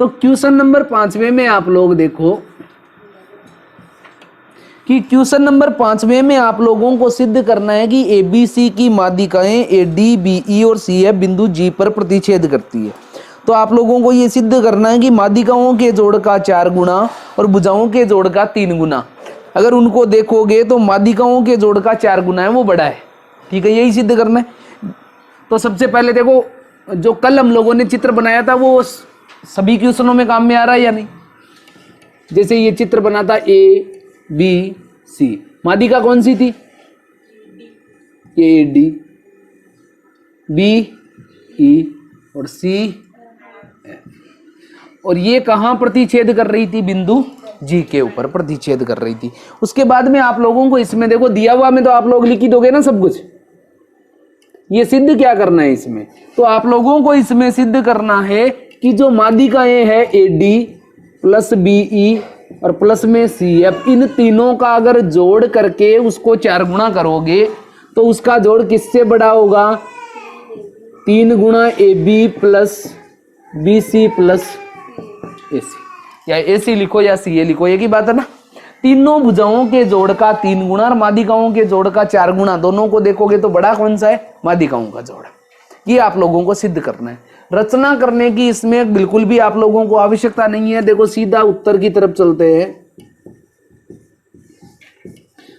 तो question number 5वें में आप लोग देखो कि क्वेश्चन नंबर 5वें में आप लोगों को सिद्ध करना है कि ABC की माध्यिकाएं AD, BE और CF बिंदु G पर प्रतिच्छेद करती है। तो आप लोगों को ये सिद्ध करना है कि माध्यिकाओं के जोड़ का 4 गुना और भुजाओं के जोड़ का 3 गुना। अगर उनको देखोगे तो माध्यिकाओं के जोड़ का 4 गुना है वो बड़ा है। ठीक है, यही सिद्ध करना है। तो सबसे पहले देखो, जो कल हम लोगों ने चित्र बनाया था वो सभी क्वेश्चनों में काम में आ रहा है या नहीं। जैसे ये चित्र बना था ABC, माध्यिका कौन सी थी? AD, BE और CF। और ये कहाँ प्रतिच्छेद कर रही थी? बिंदु G के ऊपर प्रतिच्छेद कर रही थी। उसके बाद में आप लोगों को इसमें देखो दिया हुआ में तो आप लोग लिख ही दोगे ना सब कुछ। ये सिद्ध क्या करना है इसमें? तो आप लोगों को इसमें सिद्ध करना है कि जो माध्यिकाएं हैं AD प्लस BE और प्लस में CF, इन तीनों का अगर जोड़ करके उसको 4 गुना करोगे तो उसका जोड़ किससे बड़ा होगा? 3 गुना AB plus BC plus AC, या AC लिखो या CA लिखो, एक ही बात है ना। तीनों भुजाओं के जोड़ का 3 गुना और माध्यिकाओं के जोड़ का 4 गुना, दोनों को देखोगे तो बड़ा कौन सा है? माध्यिकाओं का जोड़। ये आप लोगों को सिद्ध करना है। रचना करने की इसमें बिल्कुल भी आप लोगों को आवश्यकता नहीं है। देखो सीधा उत्तर की तरफ चलते हैं।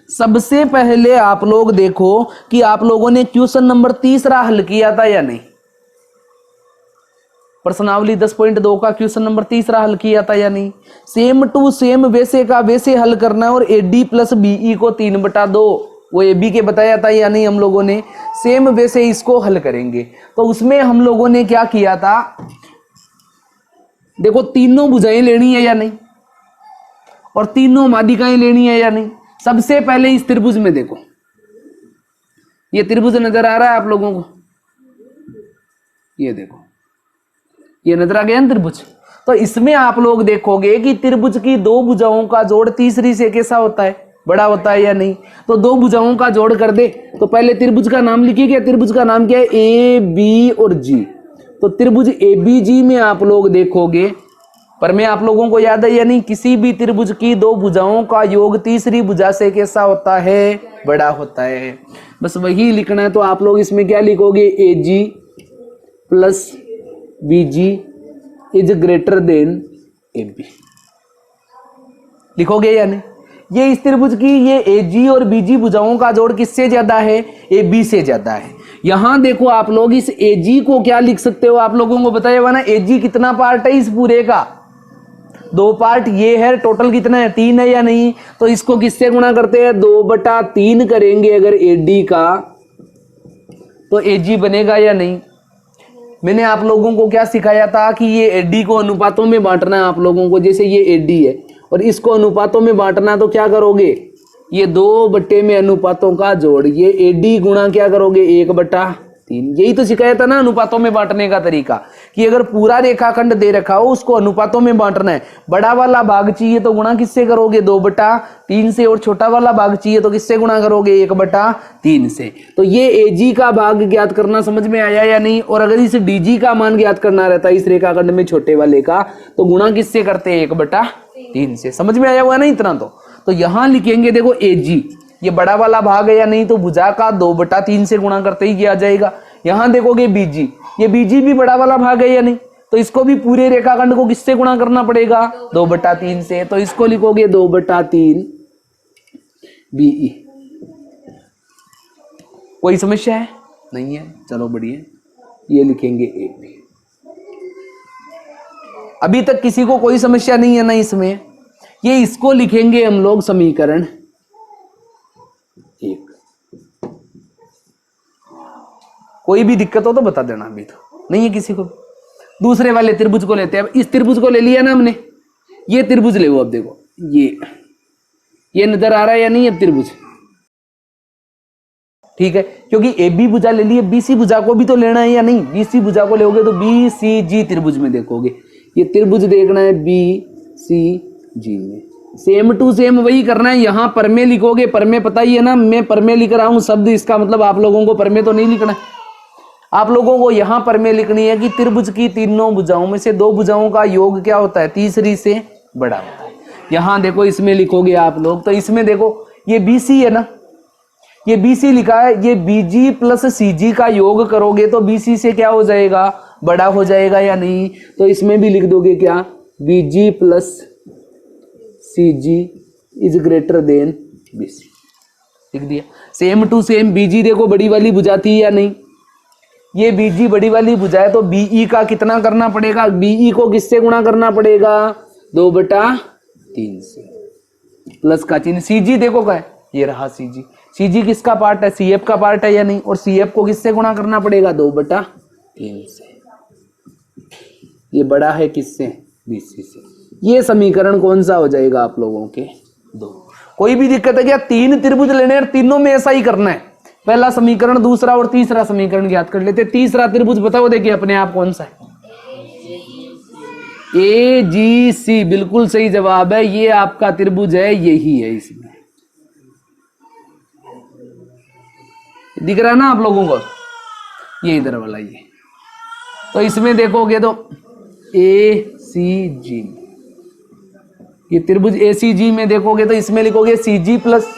सबसे पहले आप लोग देखो कि आप लोगों ने क्वेश्चन नंबर 3 हल किया था या नहीं। प्रश्नावली 10.2 का क्वेश्चन नंबर 3 हल किया था या नहीं। सेम टू सेम वैसे का वैसे हल करना है और AD प्लस BE को 3/2 वो AB के बताया था या नहीं हम लोगों ने। सेम वैसे इसको हल करेंगे। तो उसमें हम लोगों ने क्या किया था, देखो तीनों भुजाएं लेनी है या नहीं और तीनों माध्यिकाएं लेनी है या नहीं। सबसे पहले इस त्रिभुज में देखो, ये त्रिभुज नजर आ रहा है आप लोगों को? ये देखो, ये नजर आ गया ना त्रिभुज। तो इसमें आप लोग देखोगे कि त्रिभुज की 2 भुजाओं का जोड़ तीसरी से कैसा होता है? बड़ा होता है या नहीं। तो 2 भुजाओं का जोड़ कर दे। तो पहले त्रिभुज का नाम लिखिए। त्रिभुज का नाम क्या है? AB और G। तो त्रिभुज ABG में आप लोग देखोगे, पर मैं आप लोगों को याद है या नहीं, किसी भी त्रिभुज की 2 भुजाओं का योग तीसरी भुजा से कैसा होता है? बड़ा होता है। बस वही लिखना है। तो आप लोग इसमें क्या लिखोगे? AG plus BG is greater than AB लिखोगे या नहीं। ये इस त्रिभुज की ये AG और BG भुजाओं का जोड़ किससे ज्यादा है? AB से ज्यादा है। यहां देखो आप लोग इस AG को क्या लिख सकते हो? आप लोगों को बताया हुआ ना, AG कितना पार्ट है इस पूरे का? 2 पार्ट। ये है, टोटल कितना है? 3 है या नहीं। तो इसको किससे गुणा करते हैं? 2/3 करेंगे अगर AD का, तो AG बनेगा या नहीं। मैंने आप लोगों को क्या सिखाया था कि ये AD को अनुपातों में बांटना है आप लोगों को। जैसे ये AD है और इसको अनुपातों में बांटना है तो क्या करोगे? ये 2 में अनुपातों का जोड़, ये AD गुणा क्या करोगे? 1/3। यही तो सिखाया था ना अनुपातों में बांटने का तरीका, कि अगर पूरा रेखाखंड दे रखा हो उसको अनुपातों में बांटना है। बड़ा वाला भाग चाहिए तो गुणा किससे करोगे? 2/3 से। और छोटा वाला भाग चाहिए तो किससे गुणा करोगे? 1/3 से। तो ये AG का भाग ज्ञात करना समझ में आया या नहीं। और अगर इस DG का मान ज्ञात करना रहता है इस रेखाखंड में छोटे वाले का, तो गुणा किससे करते हैं? 1/3 से। समझ में आया हुआ ना इतना? तो यहां लिखेंगे देखो AG, ये बड़ा वाला भाग है या नहीं, तो भुजा का 2/3 से गुणा करते ही किया जाएगा। यहां देखोगे BG, ये BG भी बड़ा वाला भाग है या नहीं, तो इसको भी पूरे रेखाखंड को किससे गुणा करना पड़ेगा? 2/3 से। तो इसको लिखोगे 2/3 BE। कोई समस्या है? नहीं है, चलो बढ़िया। ये लिखेंगे AB। अभी तक किसी को कोई समस्या नहीं है ना इसमें। ये इसको लिखेंगे हम लोग समीकरण 1। कोई भी दिक्कत हो तो बता देना, अभी तो नहीं है किसी को। दूसरे वाले त्रिभुज को लेते हैं। अब इस त्रिभुज को ले लिया ना हमने, ये त्रिभुज ले वो। अब देखो ये नजर आ रहा है या नहीं? अब त्रिभुज ठीक है, क्योंकि AB भुजा ले लिए, BC भुजा को भी तो लेना है या नहीं। BC भुजा को लेोगे तो BCG त्रिभुज में देखोगे, ये त्रिभुज देखना है BCG में। सेम टू सेम वही करना है। यहां पर में लिखोगे, पर में पता ही है ना, मैं पर में लिख रहा हूं शब्द, इसका मतलब आप लोगों को पर में तो नहीं लिखना है। आप लोगों को यहां पर में लिखनी है कि त्रिभुज की तीनों भुजाओं में से दो भुजाओं का योग क्या होता है, तीसरी से बड़ा होता है। यहां देखो इसमें लिखोगे आप लोग, तो इसमें देखो ये BC है ना, ये BC लिखा है, ये BG प्लस CG का योग करोगे तो BC से क्या हो जाएगा, बड़ा हो जाएगा या नहीं। तो इसमें भी लिख दोगे क्या, BG plus CG is greater than BC, लिख दिया। सेम टू सेम BG देखो बड़ी वाली भुजा थी या नहीं, ये BG बड़ी वाली भुजा है, तो BE का कितना करना पड़ेगा, BE को किससे गुणा करना पड़ेगा, 2/3 से, प्लस का चिन्ह। CG देखो क्या है, ये रहा CG, CG किसका पार्ट है, CF का पार्ट है या नहीं, और CF को किससे गुणा करना पड़ेगा, 2/3 से। ये बड़ा है किससे, BC से। ये समीकरण कौन सा हो जाएगा आप लोगों के, 2। कोई भी दिक्कत है क्या, 3 त्रिभुज लेने और तीनों में ऐसा ही करना है, पहला समीकरण, दूसरा और तीसरा समीकरण ज्ञात कर लेते। तीसरा त्रिभुज बताओ, देखिए अपने आप कौन सा है, AGC, बिल्कुल सही जवाब है, ये आपका त्रिभुज है, यही है। इसमें दिख रहा है ना आप लोगों को, ये इधर वाला ये, तो इसमें देखोगे तो ACG, ये त्रिभुज ACG में देखोगे तो इसमें लिखोगे CG प्लस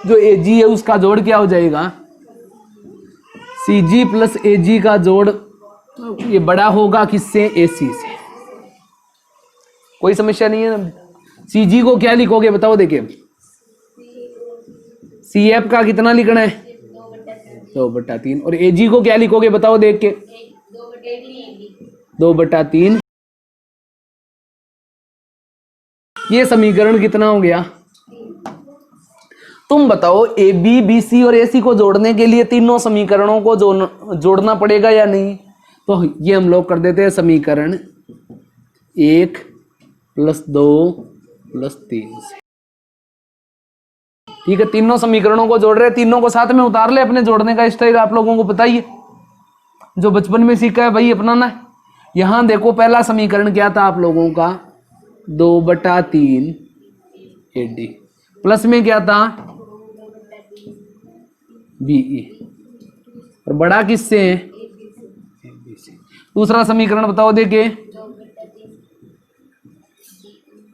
जो AG है उसका जोड़ क्या हो जाएगा, CG प्लस AG का जोड़ ये बड़ा होगा किससे, AC से। कोई समस्या नहीं है ना। CG को क्या लिखोगे बताओ, देखिए CF का कितना लिखना है, 2/3, और AG को क्या लिखोगे बताओ देख के, 2/3। ये समीकरण कितना हो गया, तुम बताओ AB BC और AC को जोड़ने के लिए तीनों समीकरणों को जोड़ना पड़ेगा या नहीं। तो ये हम लोग कर देते हैं समीकरण 1 + 2 + 3 से, ठीक है। तीनों समीकरणों को जोड़ रहे हैं, तीनों को साथ में उतार ले, अपने जोड़ने का स्टाइल आप लोगों को बताइए, जो बचपन में सीखा है वही अपनाना है। यहां देखो पहला समीकरण क्या था आप लोगों का, 2/3 AD, प्लस में क्या था BE, और बड़ा किससे है, दूसरा समीकरण बताओ देखिए,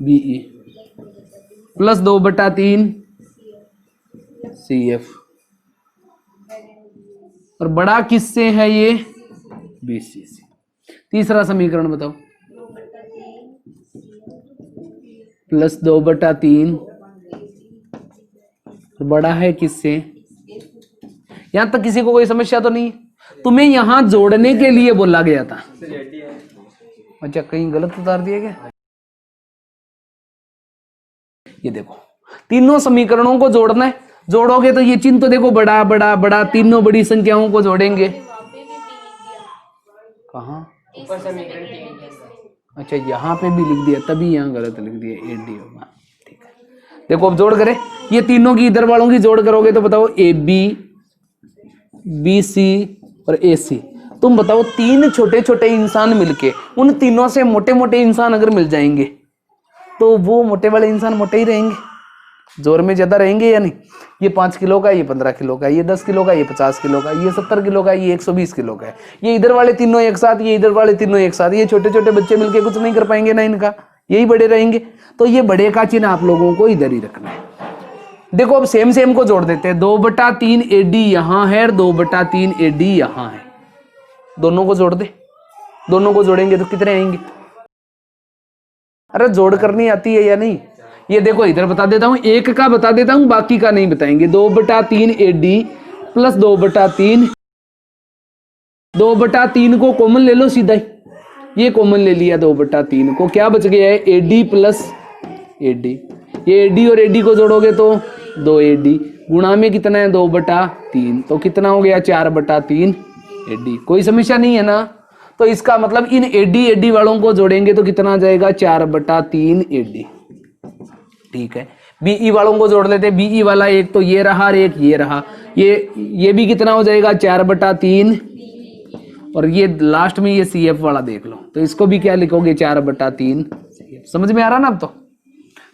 BE प्लस 2/3 CF, और बड़ा किससे है ये, BC से। तीसरा समीकरण बताओ, प्लस 2/3, बड़ा है किससे, यहां तक किसी को कोई समस्या तो नहीं। तुम्हें यहां जोड़ने के लिए बोला गया था, अच्छा कहीं गलत उतार दिया क्या, ये देखो तीनों समीकरणों को जोड़ना है, जोड़ोगे तो ये चिन्ह तो देखो बड़ा बड़ा बड़ा, तीनों बड़ी संख्याओं को जोड़ेंगे, कहाँ, अच्छा यहाँ पे भी लिख दिया, तभी यहाँ गलत लिख दिया, AD होगा, ठीक है। देखो अब जोड़ करें, ये तीनों की इधर वालों की जोड़ करोगे तो बताओ AB BC और AC। तुम बताओ तीन छोटे छोटे इंसान मिलके, उन तीनों से मोटे मोटे इंसान अगर मिल जाएंगे तो वो मोटे वाले इंसान मोटे ही रहेंगे, जोर में ज्यादा रहेंगे या नहीं। ये 5 किलो का, ये 15 किलो का, ये 10 किलो का, ये 50 किलो का, ये 70 किलो का, ये 120 किलो का है। ये इधर वाले तीनों एक साथ, ये इधर वाले तीनों एक साथ, ये छोटे छोटे बच्चे मिलके कुछ नहीं कर पाएंगे ना इनका, यही बड़े रहेंगे। तो ये बड़े का चिन्ह आप लोगों को इधर ही रखना है। देखो अब सेम सेम को जोड़ देते हैं, 2/3 AD यहाँ है और 2/3 AD यहाँ है, दोनों को जोड़ दे, दोनों को जोड़ेंगे तो कितने आएंगे। अरे जोड़ करनी आती है या नहीं, ये देखो इधर बता देता हूं, एक का बता देता हूं, बाकी का नहीं बताएंगे। 2/3 AD प्लस 2/3, 2/3 को कॉमन ले लो सीधा ही, ये कॉमन ले लिया 2/3 को, क्या बच गया है AD प्लस AD। ये AD और AD को जोड़ोगे तो 2AD, गुणा में कितना है 2/3, तो कितना हो गया 4/3 AD। कोई समस्या नहीं है ना। तो इसका मतलब इन AD वालों को जोड़ेंगे तो कितना आ जाएगा 4/3 AD, ठीक है। BE वालों को जोड़ लेते हैं, BE वाला एक तो ये रहा और एक ये रहा, ये भी कितना हो जाएगा 4/3, और ये लास्ट में ये CF वाला देख लो, तो इसको भी क्या लिखोगे 4/3 CF। समझ में आ रहा ना। अब तो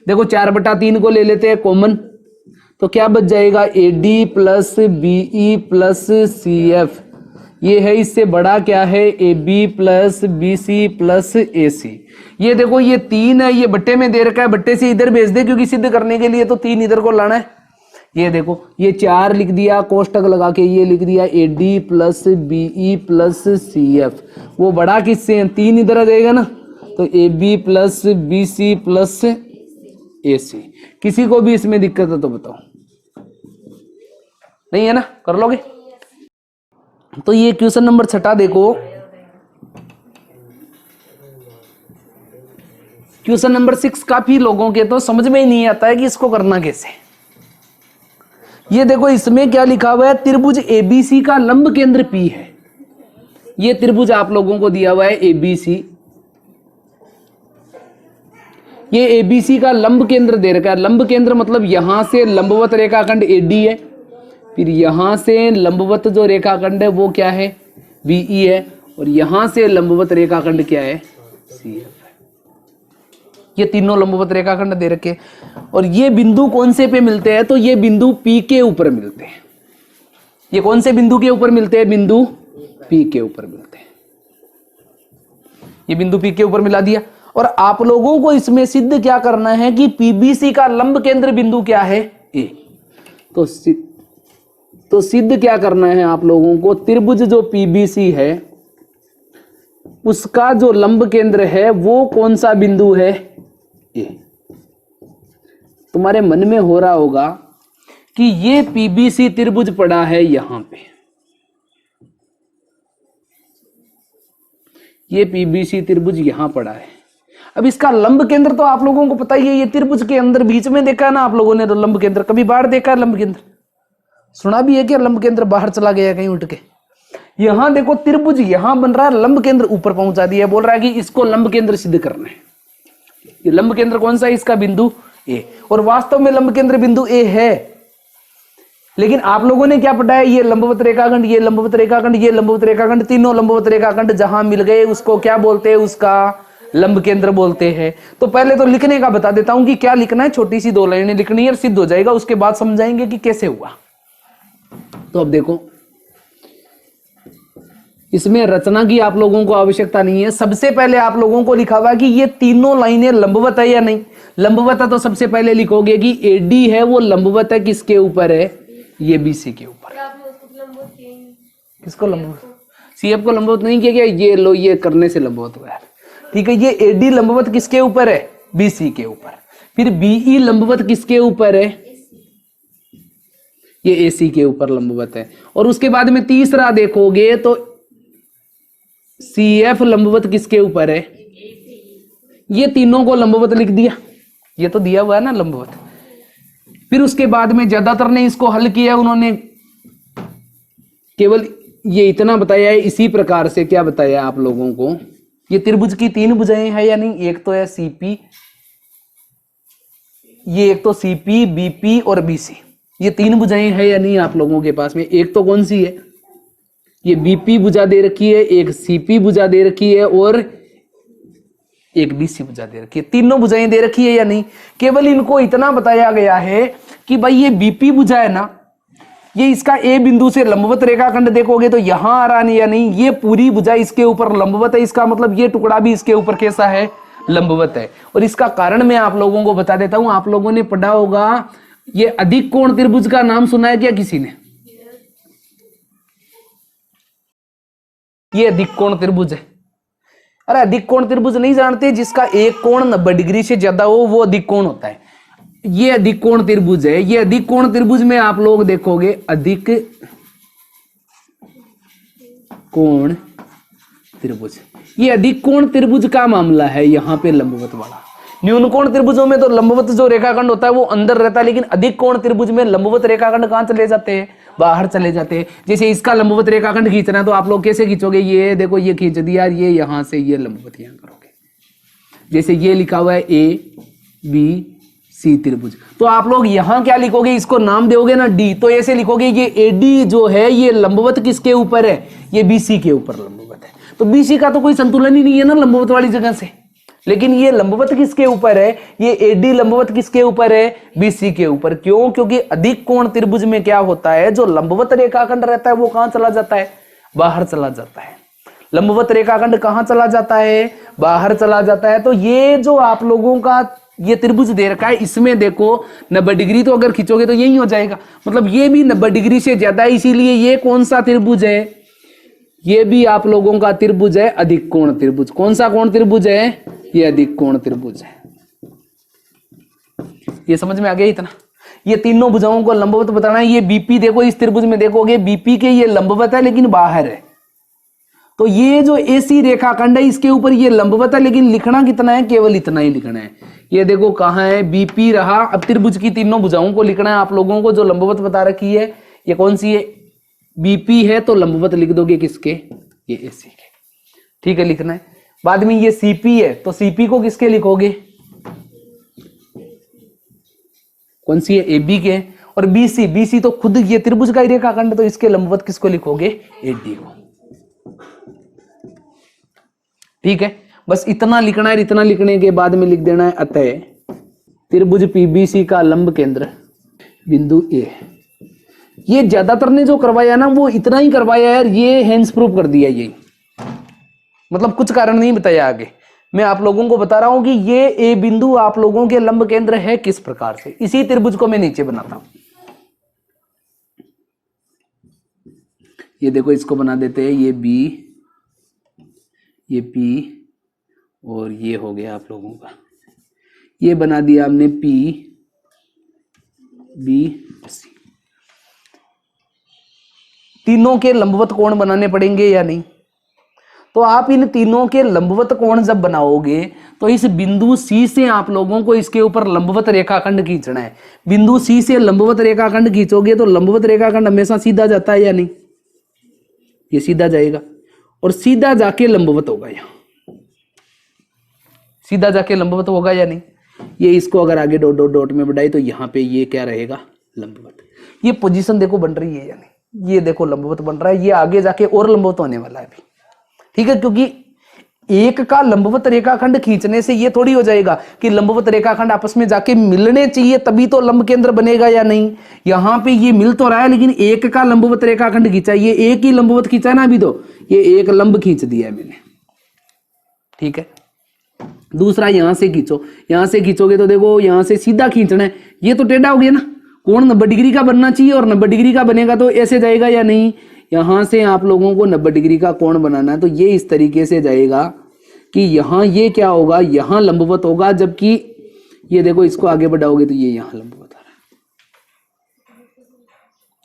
देखो 4/3 को ले लेते हैं कॉमन, तो क्या बच जाएगा AD plus BE plus CF, ये है इससे बड़ा क्या है, A B plus B C plus A C. ये देखो ये 3 है, ये बट्टे में दे रखा है, बट्टे से इधर भेज दे क्योंकि सिद्ध करने के लिए तो 3 इधर को लाना है। ये देखो ये 4 लिख दिया, कोष्टक लगा के ये लिख दिया A D plus B E plus C F. वो बड़ा किससे है, 3 इधर आ जाएगा ना, तो A B plus B C plus A C. किसी को भी इसमें दिक्कत है तो बताओ, नहीं है ना, कर लोगे? तो ये क्वेश्चन नंबर 6 देखो, क्वेश्चन नंबर 6 काफी लोगों के तो समझ में ही नहीं आता है कि इसको करना कैसे। ये देखो इसमें क्या लिखा हुआ है, त्रिभुज एबीसी का लंब केंद्र पी है। ये त्रिभुज आप लोगों को दिया हुआ है एबीसी, ये एबीसी का लंब केंद्र दे रखा है। लंब केंद्र मतलब यहां से लंबवत रेखाखंड एडी है, फिर यहां से लंबवत जो रेखाखंड है वो क्या है, बीई है, और यहां से लंबवत रेखाखंड क्या है, सीएफ है। ये तीनों लंबवत रेखाखंड दे रखे, और ये बिंदु कौन से पे मिलते हैं, तो ये बिंदु पी के ऊपर मिलते हैं। ये कौन से बिंदु के ऊपर मिलते हैं, बिंदु पी के ऊपर मिलते हैं। ये बिंदु पी के ऊपर मिला दिया। और आप लोगों को इसमें सिद्ध क्या करना है कि पीबीसी का लंब केंद्र बिंदु क्या है, ए। तो सिद्ध क्या करना है आप लोगों को, त्रिभुज जो पीबीसी है उसका जो लंब केंद्र है वो कौन सा बिंदु है, ए। तुम्हारे मन में हो रहा होगा कि ये पीबीसी त्रिभुज पड़ा है यहां पे, ये पीबीसी त्रिभुज यहां पड़ा है। अब इसका लंब केंद्र तो आप लोगों को पता ही है, ये त्रिभुज के अंदर बीच में देखा ना आप लोगों ने, तो लंब केंद्र कभी बाहर देखा है, लंब केंद्र सुना भी है कि लंब केंद्र बाहर चला गया कहीं उठ के। यहां देखो त्रिभुज यहां बन रहा है, लंब केंद्र ऊपर पहुंचा दिया, बोल रहा है कि इसको लंब केंद्र सिद्ध करना है। ये लंब केंद्र कौन सा है, इसका बिंदु ए, और वास्तव में लंब केंद्र बिंदु ए है। लेकिन आप लोगों ने क्या पढ़ा है, ये लंबवत रेखाखंड, ये लंबवत रेखाखंड, ये लंबवत रेखाखंड, तीनों लंबवत रेखाखंड जहां मिल गए उसको क्या बोलते हैं, उसका लंब केंद्र बोलते हैं। तो पहले तो लिखने का बता देता हूं कि क्या लिखना है, छोटी सी 2 लाइनें लिखनी है और सिद्ध हो जाएगा, उसके बाद समझाएंगे कि कैसे हुआ। तो अब देखो इसमें रचना की आप लोगों को आवश्यकता नहीं है। सबसे पहले आप लोगों को लिखा हुआ कि ये तीनों लाइनें लंबवत है या नहीं। लंबवत है तो सबसे पहले लिखोगे कि एडी है वो लंबवत है किसके ऊपर है, ये बीसी के ऊपर। किसको लंबवत, सीएफ को लंबवत नहीं किया गया, ये लो ये करने से लंबवत हुआ है, ठीक है। ये एडी लंबवत किसके ऊपर है, बीसी के ऊपर। फिर बीई लंबवत किसके ऊपर है, ये एसी के ऊपर लंबवत है। और उसके बाद में तीसरा देखोगे तो सीएफ लंबवत किसके ऊपर है, ये तीनों को लंबवत लिख दिया, ये तो दिया हुआ है ना लंबवत। फिर उसके बाद में ज्यादातर ने इसको हल किया, उन्होंने केवल ये इतना बताया है। इसी प्रकार से क्या बताया आप लोगों को, ये त्रिभुज की 3 भुजाएं हैं या नहीं, एक तो है सीपी, ये एक तो सीपी बीपी और बीसी, ये 3 भुजाएं हैं या नहीं आप लोगों के पास में। एक तो कौन सी है, ये बीपी भुजा दे रखी है, एक सीपी भुजा दे रखी है और एक बीसी भुजा दे रखी है। तीनों भुजाएं दे रखी है या नहीं। केवल इनको इतना बताया गया है कि भाई ये बीपी भुजा है ना, ये इसका ए बिंदु से लंबवत रेखाखंड देखोगे तो यहां आ रहा नहीं या नहीं, ये पूरी भुजा इसके ऊपर लंबवत है, इसका मतलब ये टुकड़ा भी इसके ऊपर कैसा है, लंबवत है। और इसका कारण मैं आप लोगों को बता देता हूं। आप लोगों ने पढ़ा होगा, ये अधिक कोण त्रिभुज का नाम सुना है क्या किसी ने, ये अधिक कोण त्रिभुज है। अरे अधिक कोण त्रिभुज नहीं जानते, जिसका एक कोण 90 डिग्री से ज्यादा हो वो अधिक कोण होता है। ये अधिक कोण त्रिभुज है। ये अधिक कोण त्रिभुज में आप लोग देखोगे अधिक कोण त्रिभुज, ये अधिक कोण त्रिभुज का मामला है यहां पे लंबवत वाला। न्यून कोण त्रिभुजों में तो लंबवत जो रेखाखंड होता है वो अंदर रहता है, लेकिन अधिक कोण त्रिभुज में लंबवत रेखाखंड कहां चले जाते हैं, बाहर चले जाते हैं। जैसे इसका लंबवत रेखाखंड खींचना है तो आप लोग कैसे खींचोगे, ये देखो ये खींच दिया, ये यहां से ये लंबवत यहां करोगे। जैसे ये लिखा हुआ है ए बी सी त्रिभुज, तो आप लोग यहां क्या लिखोगे, इसको नाम दोगे ना डी, तो ऐसे लिखोगे ये एडी जो है ये लंबवत किसके ऊपर है, ये बीसी के ऊपर लंबवत है। तो बीसी का तो कोई संतुलन ही नहीं है ना लंबवत वाली जगह से, लेकिन ये लंबवत किसके ऊपर है, ये एडी लंबवत किसके ऊपर है, बीसी के ऊपर। क्यों, क्योंकि अधिक कोण त्रिभुज में क्या होता है, जो लंबवत रेखाखंड रहता है वो कहां चला जाता है, बाहर चला जाता है। लंबवत रेखाखंड कहाँ चला जाता है? बाहर चला जाता है। तो ये जो आप लोगों का ये त्रिभुज दे रखा है, इसमें देखो 90 डिग्री तो अगर खींचोगे तो यही हो जाएगा, मतलब ये भी 90 डिग्री से ज्यादा है। इसीलिए ये कौन सा त्रिभुज है? ये भी आप लोगों का त्रिभुज है, अधिक कोण त्रिभुज। कौन सा कोण त्रिभुज है? ये अधिक कोण त्रिभुज है। ये समझ में आ गया इतना? ये तीनों भुजाओं को लंबवत बताना है। ये बीपी देखो, इस त्रिभुज में देखोगे बीपी के ये लंबवत है लेकिन बाहर है। तो ये जो एसी रेखाखंड है इसके ऊपर ये लंबवत है, लेकिन लिखना कितना है? केवल इतना ही लिखना है। ये देखो कहाँ है? बीपी रहा। अब त्रिभुज की तीनों भुजाओं को लिखना है आप लोगों को। जो लंबवत बता रखी है ये कौन सी है? बीपी है, तो लंबवत लिख दोगे किसके? ये एसी के। ठीक है, लिखना है। बाद में ये सीपी है, तो सीपी को किसके लिखोगे? कौन सी है? एबी के। और बीसी, बीसी तो खुद ये त्रिभुज का ही रेखाखंड, तो इसके लंबवत किसको लिखोगे? एडी को। ठीक है, बस इतना लिखना है। इतना लिखने के बाद में लिख देना है अतः त्रिभुज पीबीसी का लंब केंद्र बिंदु ए। ये ज्यादातर ने जो करवाया ना वो इतना ही करवाया यार, ये हैंड्स प्रूफ कर दिया। यही मतलब कुछ कारण नहीं बताया आगे। मैं आप लोगों को बता रहा हूं कि ये ए बिंदु आप लोगों के लंब केंद्र है किस प्रकार से। इसी त्रिभुज को मैं नीचे बनाता हूं। ये देखो, इसको बना देते हैं। ये बी, ये पी, और ये हो गया आप लोगों का, ये बना दिया हमने पी बी सी। तीनों के लंबवत कोण बनाने पड़ेंगे या नहीं? तो आप इन तीनों के लंबवत कोण जब बनाओगे तो इस बिंदु सी से आप लोगों को इसके ऊपर लंबवत रेखाखंड खींचना है। बिंदु सी से लंबवत रेखाखंड खींचोगे तो लंबवत रेखाखंड हमेशा सीधा जाता है या नहीं? ये सीधा जाएगा और सीधा जाके लंबवत होगा। यहां सीधा जाके लंबवत होगा या नहीं? ये इसको अगर आगे डॉट डॉट डॉट में बढ़ाए तो यहाँ पे ये क्या रहेगा? लंबवत। ये पोजीशन देखो बन रही है या नहीं? ये देखो लंबवत बन रहा है। ये आगे जाके और लंबवत होने वाला है अभी। ठीक है, क्योंकि एक का लंबवत रेखाखंड खींचने से ये थोड़ी हो जाएगा कि लंबवत रेखाखंड आपस में जाके मिलने चाहिए तभी तो लंब केंद्र बनेगा या नहीं। यहाँ पे ये मिल तो रहा है लेकिन एक का लंबवत रेखाखंड खींचा, ये एक ही लंबवत खींचा ना अभी, तो ये एक लंब खींच दिया है मैंने। ठीक है, दूसरा यहां से खींचो। यहां से खींचोगे तो देखो यहां से सीधा खींचना है। ये तो टेढ़ा हो गया ना, कोण 90 डिग्री का बनना चाहिए और 90 डिग्री का बनेगा तो ऐसे जाएगा या नहीं? यहां से आप लोगों को 90 डिग्री का कोण बनाना है तो ये इस तरीके से जाएगा कि यहां ये क्या होगा? यहां लंबवत होगा, जबकि ये देखो इसको आगे बढ़ाओगे तो ये यहां लंबवत आ रहा है।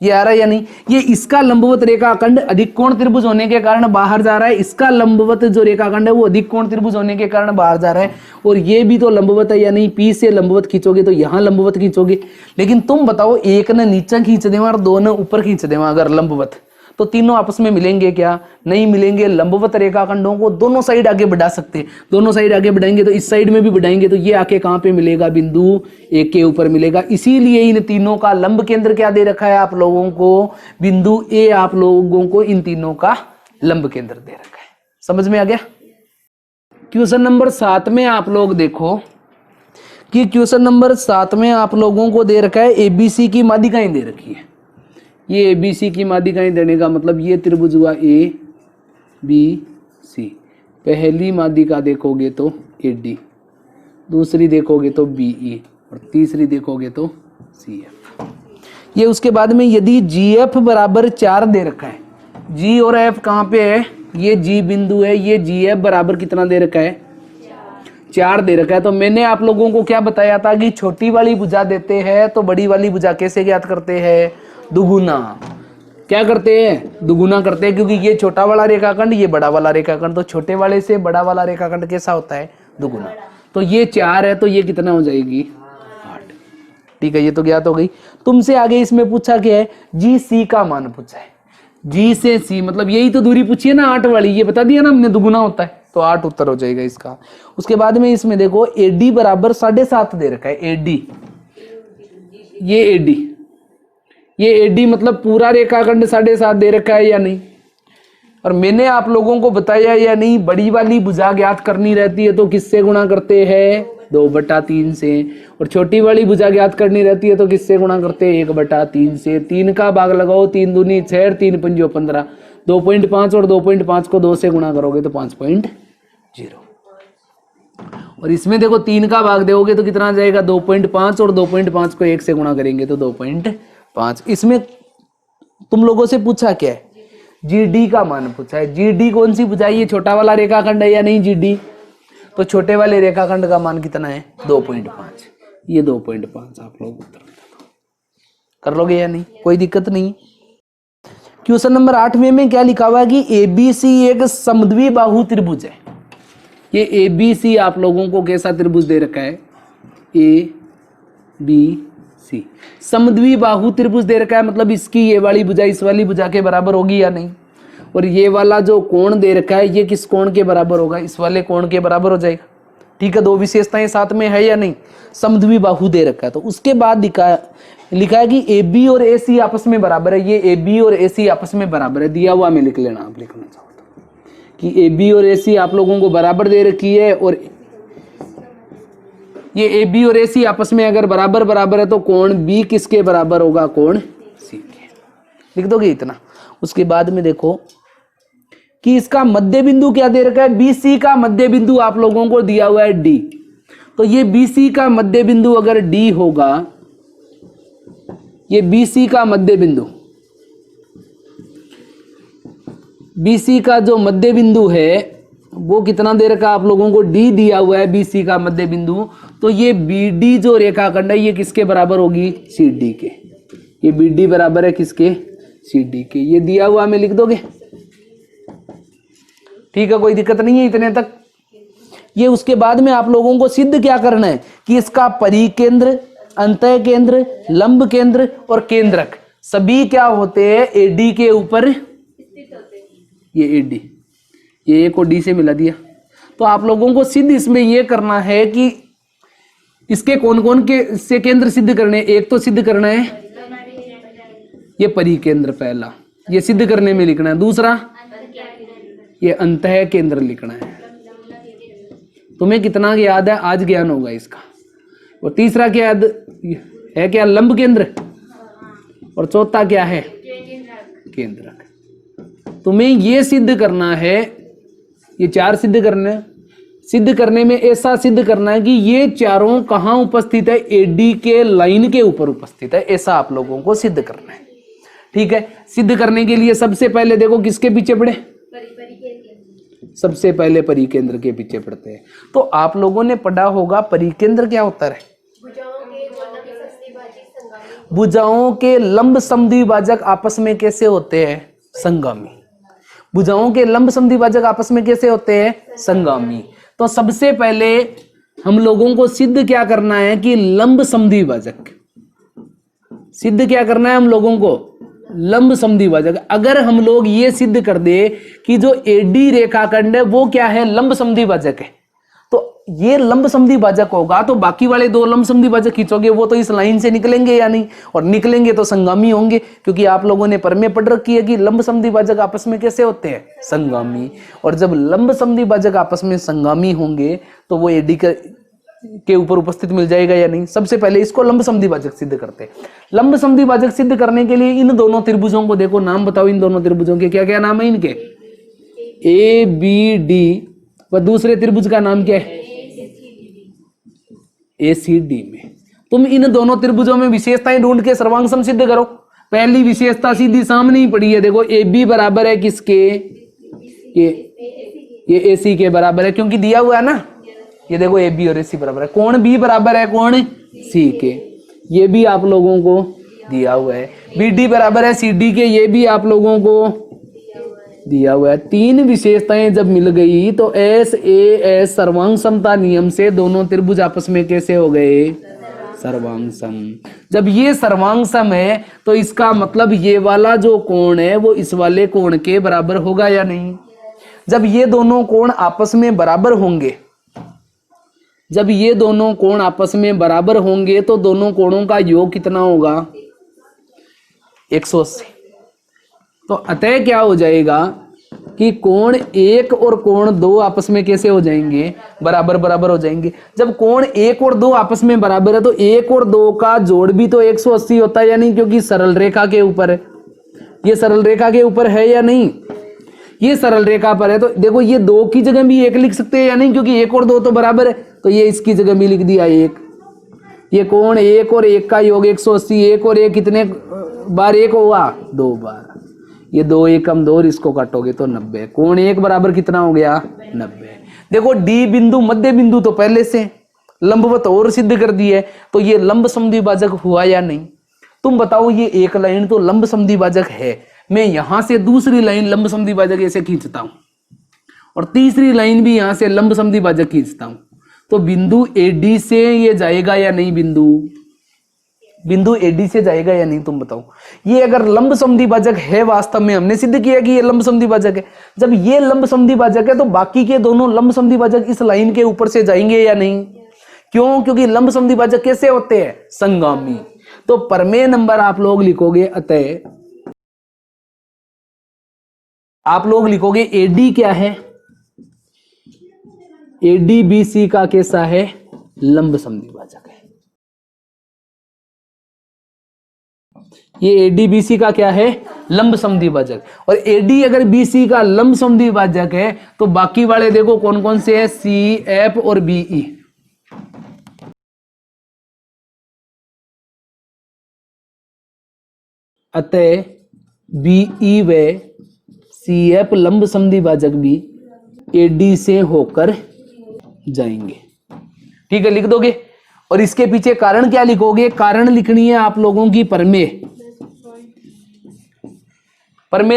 ये आ रहा है या नहीं? ये इसका लंबवत रेखाखंड अधिक कोण त्रिभुज होने के कारण बाहर जा रहा है। इसका लंबवत जो रेखाखंड है वो अधिक कोण त्रिभुज होने के कारण बाहर जा रहा है। और ये भी तो लंबवत है या नहीं? पी से लंबवत खींचोगे तो यहां लंबवत खींचोगे। लेकिन तुम बताओ, एक ने नीचे खींच देवा और दो ने ऊपर खींच देवा अगर लंबवत, तो तीनों आपस में मिलेंगे क्या? नहीं मिलेंगे। लंबवत रेखाखंडों को दोनों साइड आगे बढ़ा सकते हैं। दोनों साइड आगे बढ़ाएंगे तो इस साइड में भी बढ़ाएंगे तो ये आके कहां पे मिलेगा? बिंदु एक के ऊपर मिलेगा। इसीलिए इन तीनों का लंब केंद्र क्या दे रखा है आप लोगों को? बिंदु ए आप लोगों को इन तीनों का लंब केंद्र दे रखा है। समझ में आ गया? क्वेश्चन नंबर 7 में आप लोग देखो कि क्वेश्चन नंबर 7 में आप लोगों को दे रखा है एबीसी की माध्यिकाएं दे रखी है। ये एबीसी की माध्यिकाएं देने का मतलब ये त्रिभुज हुआ ए बी सी। पहली माध्यिका देखोगे तो एडी, दूसरी देखोगे तो बीई और तीसरी देखोगे तो सीएफ। ये उसके बाद में यदि जीएफ बराबर 4 दे रखा है, जी और एफ कहाँ पे है? ये जी बिंदु है। ये जीएफ बराबर कितना दे रखा है? 4 दे रखा है। तो मैंने आप लोगों को क्या बताया था कि छोटी वाली भुजा देते हैं तो बड़ी वाली भुजा कैसे ज्ञात करते हैं? दुगुना। क्या करते हैं? दुगुना करते हैं, क्योंकि ये छोटा वाला रेखाखंड, ये बड़ा वाला रेखाखंड, तो छोटे वाले से बड़ा वाला रेखाखंड कैसा होता है? दुगुना। तो ये 4 है तो ये कितना हो जाएगी? 8। ठीक है, ये तो ज्ञात हो गई। तुमसे आगे इसमें पूछा क्या है? जी सी का मान पूछा है। जी से सी मतलब यही तो दूरी पूछी है ना 8 वाली, ये बता दिया ना हमने, दुगुना होता है तो 8 उत्तर हो जाएगा इसका। उसके बाद में इसमें देखो एडी बराबर 7.5 दे रखा है। एडी, ये एडी, ये एडी मतलब पूरा रेखाखंड 7.5 दे रखा है या नहीं? और मैंने आप लोगों को बताया या नहीं, बड़ी वाली भुजा ज्ञात करनी रहती है तो किससे गुणा करते हैं? 2/3 से। और छोटी वाली भुजा ज्ञात करनी रहती है तो किससे गुणा करते हैं? 1/3 से। 3 का भाग लगाओ, 3 दूनी 6, 3 पंजो 15। 2.5 और 2.5 को 2 से गुणा करोगे तो 5.0। और इसमें देखो 3 का भाग दोगे तो कितना आ जाएगा 2.5 और 2.5 को 1 से गुणा करेंगे तो 2.5। इसमें तुम लोगों से पूछा क्या है, जीडी का मान पूछा है। जीडी कौन सी पूछा है, ये छोटा वाला रेखाखंड है या नहीं जीडी, तो छोटे वाले रेखाखंड का मान कितना है 2.5, ये 2.5 आप लोग उत्तर कर लोगे या नहीं, कोई दिक्कत नहीं। क्वेश्चन नंबर 8 में क्या लिखा हुआ है कि ABC एक समद्विबाहु त्रिभुज है। ये ABC आप लोगों को कैसा त्रिभुज दे रखा है, ABC समद्विबाहु त्रिभुज दे रखा है, मतलब इसकी ये वाली भुजा इस वाली भुजा के बराबर होगी या नहीं, और ये वाला जो कोण दे रखा है ये किस कोण के बराबर होगा, इस वाले कोण के बराबर हो जाएगा। ठीक है, दो विशेषताएं साथ में है या नहीं, समद्विबाहु दे रखा है। तो उसके बाद लिखा है कि AB और AC आपस में बराबर है। ये AB और AC आपस में बराबर है, दिया हुआ में लिख लेना आप लिखना चाहो तो, कि AB और AC आप लोगों को बराबर दे रखी है, और ये AB और AC आपस में अगर बराबर बराबर है तो कोण B किसके बराबर होगा, कोण C के। लिख दोगे इतना। उसके बाद में देखो कि इसका मध्य बिंदु क्या दे रखा है, BC का मध्य बिंदु आप लोगों को दिया हुआ है D। तो ये BC का मध्य बिंदु अगर D होगा, ये BC का मध्य बिंदु, BC का जो मध्य बिंदु है वो कितना दे रखा आप लोगों को, D दिया हुआ है BC का मध्य बिंदु। तो ये BD जो रेखाखंड है ये किसके बराबर होगी, CD के। ये BD बराबर है किसके, CD के। ये दिया हुआ में लिख दोगे, ठीक है, कोई दिक्कत नहीं है इतने तक। ये उसके बाद में आप लोगों को सिद्ध क्या करना है कि इसका परिकेंद्र, अंतः केंद्र, लंब केंद्र और केंद्रक सभी क्या होते हैं, AD के ऊपर स्थित होते हैं। ये AD, ये A को D से मिला दिया। तो आप लोगों को सिद्ध इसमें ये करना है कि इसके कौन कौन के से केंद्र सिद्ध करने, एक तो सिद्ध करना है ये परिकेंद्र, पहला ये सिद्ध करने में लिखना है। दूसरा ये अंतः केंद्र लिखना है। तुम्हें कितना याद है, आज ज्ञान होगा इसका। और तीसरा क्या याद है, क्या लंब केंद्र, और चौथा क्या है केंद्रक। तुम्हें ये सिद्ध करना है, ये चार सिद्ध करने में ऐसा सिद्ध करना है कि ये चारों कहाँ उपस्थित है, AD के लाइन के ऊपर उपस्थित है, ऐसा आप लोगों को सिद्ध करना है। ठीक है, सिद्ध करने के लिए सबसे पहले देखो किसके पीछे पड़े, सबसे पहले परिकेंद्र के पीछे पड़ते हैं। तो आप लोगों ने पढ़ा होगा परिकेंद्र क्या होता है, भुजाओं के लंब समद्विभाजक आपस में कैसे होते हैं, संगामी। भुजाओं के लंब समद्विभाजक आपस में कैसे होते हैं, संगामी। तो सबसे पहले हम लोगों को सिद्ध क्या करना है कि लंब समद्विभाजक, सिद्ध क्या करना है हम लोगों को, लंब समद्विभाजक। अगर हम लोग ये सिद्ध कर दे कि जो AD रेखाखंड है वो क्या है, लंब समद्विभाजक है, तो ये लंब समद्विभाजक होगा तो बाकी वाले दो लंब समद्विभाजक खींचोगे वो तो इस लाइन से निकलेंगे या नहीं, और निकलेंगे तो संगामी होंगे, क्योंकि आप लोगों ने पर में पढ़ रखी है कि लंब समद्विभाजक आपस में कैसे होते हैं, संगामी। और जब लंब समद्विभाजक आपस में संगामी होंगे तो वो AD के ऊपर उपस्थित मिल जाएगा या नहीं। सबसे पहले इसको लंब समद्विभाजक सिद्ध करते हैं। लंब समद्विभाजक सिद्ध करने के लिए इन दोनों त्रिभुजों को देखो, नाम बताओ इन दोनों त्रिभुजों के, क्या क्या नाम है इनके, ABD, व दूसरे त्रिभुज का नाम क्या है, ACD में। तुम इन दोनों त्रिभुजों में विशेषताएं ढूंढ के सर्वांग सम सिद्ध करो। पहली विशेषता सीधी सामने ही पड़ी है, देखो AB बराबर है किसके, ये AC के बराबर है, क्योंकि दिया हुआ है ना, ये देखो AB और AC बराबर है। कोण B बराबर है कोण C के, ये भी आप लोगों को दिया हुआ है। BD बराबर है CD के, ये भी आप लोगों को दिया हुआ है। तीन विशेषताएं जब मिल गई तो SAS सर्वांग समता नियम से दोनों त्रिभुज आपस में कैसे हो गए, सर्वांग सम। जब ये सर्वांग सम है तो इसका मतलब ये वाला जो कोण है वो इस वाले कोण के बराबर होगा या नहीं। जब ये दोनों कोण आपस में बराबर होंगे, जब ये दोनों कोण आपस में बराबर होंगे तो दोनों कोणों का योग कितना होगा, 180। तो अतः क्या हो जाएगा कि कोण 1 और कोण 2 आपस में कैसे हो जाएंगे, बराबर बराबर हो जाएंगे। जब कोण 1 और 2 आपस में बराबर है तो 1 और 2 का जोड़ भी तो 180 होता है या नहीं, क्योंकि सरल रेखा के ऊपर है, ये सरल रेखा के ऊपर है या नहीं। ये सरल रेखा पर है, तो देखो ये 2 की जगह भी 1 लिख सकते हैं या नहीं, क्योंकि 1 और 2 तो बराबर है, तो ये इसकी जगह भी लिख दिया 1। ये कोण 1 और 1 का योग 180, 1 और 1 कितने बार 1 हुआ? 2 बार। ये 2 एकम 2 और इसको काटोगे तो 90। कोण 1 बराबर कितना हो गया? 90। देखो डी बिंदु मध्य बिंदु तो पहले से लंबवत और सिद्ध कर दी है, तो ये लंब समद्विभाजक हुआ या नहीं? तुम बताओ, ये एक लाइन तो लंब समद्विभाजक है, मैं यहां से दूसरी लाइन लंब समद्विभाजक ऐसे खींचता हूं और तीसरी लाइन भी यहां से लंब समद्विभाजक खींचता हूं, तो बिंदु एडी से ये जाएगा या नहीं? बिंदु एडी से जाएगा या नहीं? तुम बताओ। ये अगर लंब समद्विभाजक है, वास्तव में हमने सिद्ध किया कि ये लंब समद्विभाजक है। जब ये लंब समद्विभाजक है तो बाकी के दोनों लंब समद्विभाजक इस लाइन के ऊपर से जाएंगे या नहीं? क्यों? क्योंकि लंब समद्विभाजक कैसे होते हैं? संगामी। तो प्रमेय नंबर आप लोग लिखोगे, अतः आप लोग लिखोगे एडी क्या है? एडी बीसी का कैसा है? लंब समद्विभाजक है। ये एडी बीसी का क्या है? लंब समद्विभाजक। और एडी अगर बीसी का लंब समद्विभाजक है तो बाकी वाले देखो कौन कौन से हैं? सी, एफ और बीई। अतः बीई व सीएफ लंब समद्विभाजक भी एडी से होकर जाएंगे। ठीक है, लिख दोगे। और इसके पीछे कारण क्या लिखोगे? कारण लिखनी है आप लोगों की प्रमेय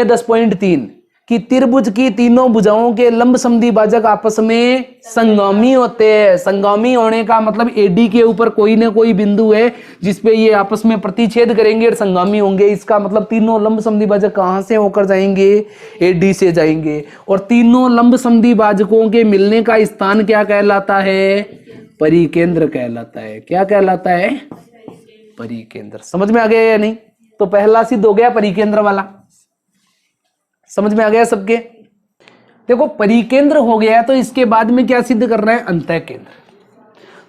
10.3 कि त्रिभुज की तीनों भुजाओं के लंब समद्विभाजक आपस में संगामी होते हैं। संगामी होने का मतलब एडी के ऊपर कोई ना कोई बिंदु है जिसपे ये आपस में प्रतिच्छेद करेंगे और संगामी होंगे। इसका मतलब तीनों लंब समद्विभाजक कहां से होकर जाएंगे? एडी से जाएंगे। और तीनों लंब समद्विभाजकों के मिलने का स्थान क्या कहलाता है? परिकेंद्र कहलाता है। क्या कहलाता है? परिकेंद्र। समझ में आ गया या नहीं? तो पहला सिद्ध हो गया परिकेंद्र वाला। समझ में आ गया सबके? देखो परिकेंद्र हो गया, तो इसके बाद में क्या सिद्ध करना है? अंतः केंद्र।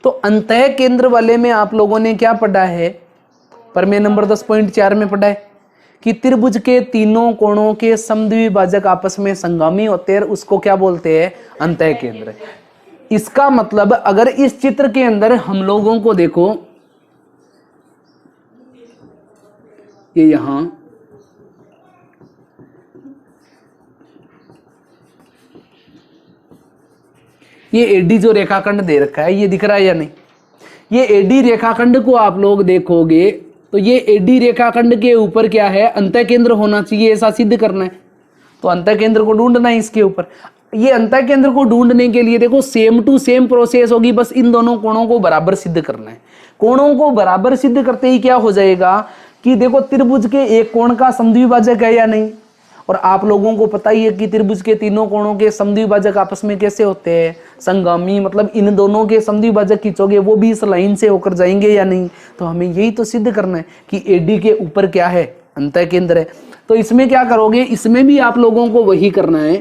तो अंतः केंद्र वाले में आप लोगों ने क्या पढ़ा है? प्रमेय नंबर 10.4 में पढ़ा है कि त्रिभुज के तीनों कोणों के समद्विभाजक आपस में संगामी होते हैं, उसको क्या बोलते हैं? अंतः केंद्र। इसका मतलब अगर इस चित्र के अंदर हम लोगों को देखो, ये यहां ये एडी जो रेखाखंड दे रखा है, ये दिख रहा है या नहीं? ये एडी रेखाखंड को आप लोग देखोगे तो ये एडी रेखाखंड के ऊपर क्या है? अंतः केंद्र होना चाहिए, ऐसा सिद्ध करना है। तो अंतः केंद्र को ढूंढना है इसके ऊपर। ये अंतः केंद्र को ढूंढने के लिए देखो सेम टू सेम प्रोसेस होगी, बस इन दोनों कोणों को बराबर सिद्ध करना है। कोणों को बराबर सिद्ध करते ही क्या हो जाएगा कि देखो त्रिभुज के एक कोण का समद्विभाजक है या नहीं? और आप लोगों को पता ही है कि त्रिभुज के तीनों कोणों के समद्विभाजक आपस में कैसे होते हैं? संगामी। मतलब इन दोनों के समद्विभाजक खींचोगे वो भी इस लाइन से होकर जाएंगे या नहीं? तो हमें यही तो सिद्ध करना है कि एडी के ऊपर क्या है? अंतः केंद्र है। तो इसमें क्या करोगे? इसमें भी आप लोगों को वही करना है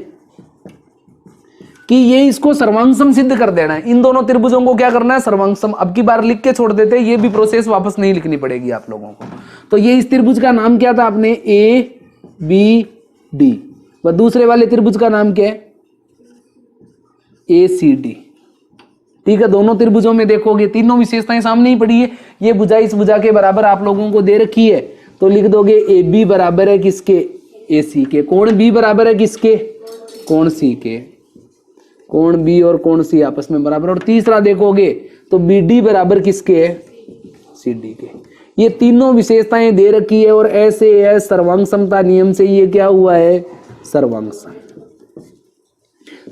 कि ये इसको सर्वांगसम सिद्ध कर देना है। इन दोनों त्रिभुजों को क्या करना है? सर्वांगसम। अब की बार लिख के छोड़ देते, ये भी प्रोसेस वापस नहीं लिखनी पड़ेगी आप लोगों को। तो ये इस त्रिभुज का नाम क्या था आपने? A B D. व दूसरे वाले त्रिभुज का नाम क्या है? A C D. ठीक है, दोनों त्रिभुजों में देखोगे तीनों विशेषताएं सामने ही पड़ी है। ये भुजा इस भुजा के बराबर आप लोगों को दे रखी है, तो लिख दोगे ए बी बराबर है किसके? ए सी के। कोण बी बराबर है किसके? कोण सी के। कोण बी और कोण सी आपस में बराबर। और तीसरा देखोगे तो बी डी बराबर किसके है? सी डी के। ये तीनों विशेषताएं दे रखी है और ऐसे है सर्वांग समता नियम से ये क्या हुआ है? सर्वांग सम।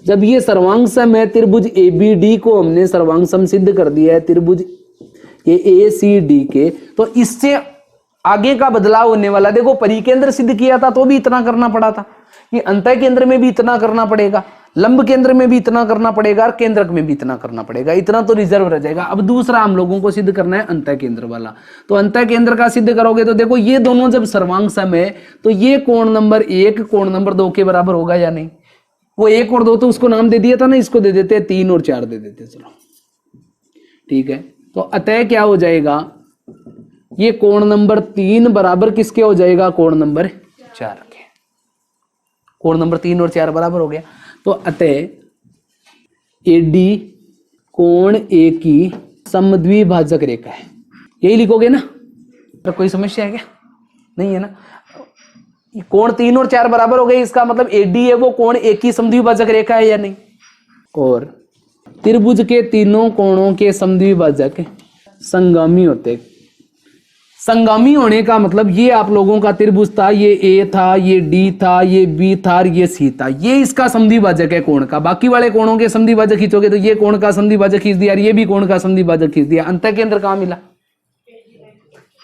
जब ये सर्वांग सम है, त्रिभुज ए बी डी को हमने सर्वांग सम सिद्ध कर दिया है त्रिभुज ये ए सी डी के, तो इससे आगे का बदलाव होने वाला। देखो परिकेंद्र सिद्ध किया था तो भी इतना करना पड़ा था, ये अंतः केंद्र में भी इतना करना पड़ेगा, लंब केंद्र में भी इतना करना पड़ेगा और केंद्रक में भी इतना करना पड़ेगा। इतना तो रिजर्व रह जाएगा। अब दूसरा हम लोगों को सिद्ध करना है अंतः केंद्र वाला। तो अंतः केंद्र का सिद्ध करोगे तो देखो ये दोनों जब सर्वांग सम है तो ये कोण नंबर 1 कोण नंबर 2 के बराबर होगा या नहीं? वो 1 और 2 तो उसको नाम दे दिया था ना, इसको दे देते 3 और 4 दे देते। चलो ठीक है, तो अतः क्या हो जाएगा? ये कोण नंबर 3 बराबर किसके हो जाएगा? कोण नंबर 4 के। कोण नंबर 3 और 4 बराबर हो गया। तो अतः AD कोण A की समद्विभाजक रेखा है, यही लिखोगे ना? तो कोई समस्या है क्या? नहीं है ना। कोण 3 और 4 बराबर हो गए, इसका मतलब AD है वो कोण A की समद्विभाजक रेखा है या नहीं? और त्रिभुज के तीनों कोणों के समद्विभाजक संगामी होते हैं। संगामी होने का मतलब ये आप लोगों का त्रिभुज था, ये A था, ये D था, ये B था, ये C था, ये इसका समद्विभाजक है कोण का। बाकी वाले कोणों के समद्विभाजक खींचोगे तो ये कोण का समद्विभाजक खींच दिया, ये भी कोण का समद्विभाजक खींच दिया। अंत केंद्र कहाँ मिला?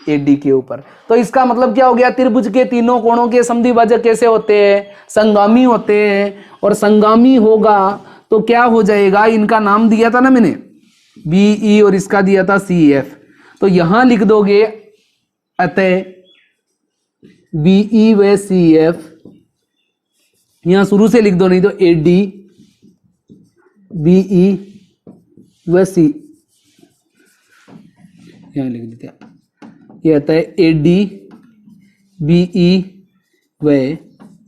AD के ऊपर। तो इसका मतलब क्या हो गया? त्रिभुज के तीनों कोणों के समद्विभाजक कैसे होते हैं? संगामी होते हैं। और संगामी होगा तो क्या हो जाएगा? इनका नाम दिया था ना मैंने, BE, और इसका दिया था CF। तो यहां लिख दोगे अतः BE व CF, यहां शुरू से लिख दो, नहीं तो AD BE व C, यहां लिख देते हैं। यह आता है AD BE व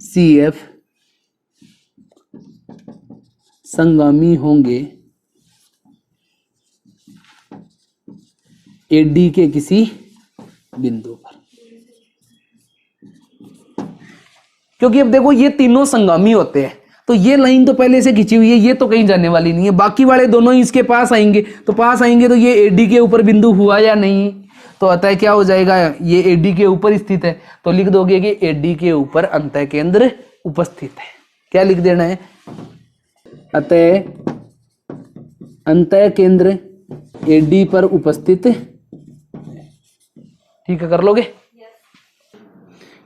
CF संगामी होंगे AD के किसी बिंदु पर। क्योंकि अब देखो ये तीनों संगामी होते हैं, तो ये लाइन तो पहले से खींची हुई है, ये तो कहीं जाने वाली नहीं है। बाकी वाले दोनों ही इसके पास आएंगे, तो पास आएंगे तो ये AD के ऊपर बिंदु हुआ या नहीं? तो अतः क्या हो जाएगा? ये AD के ऊपर स्थित है, तो लिख दोगे कि AD के ऊपर अंतः केंद्र उपस्थित है। क्या लिख देना है? अतः अंतः केंद्र AD पर उपस्थित। ठीक है, कर लोगे?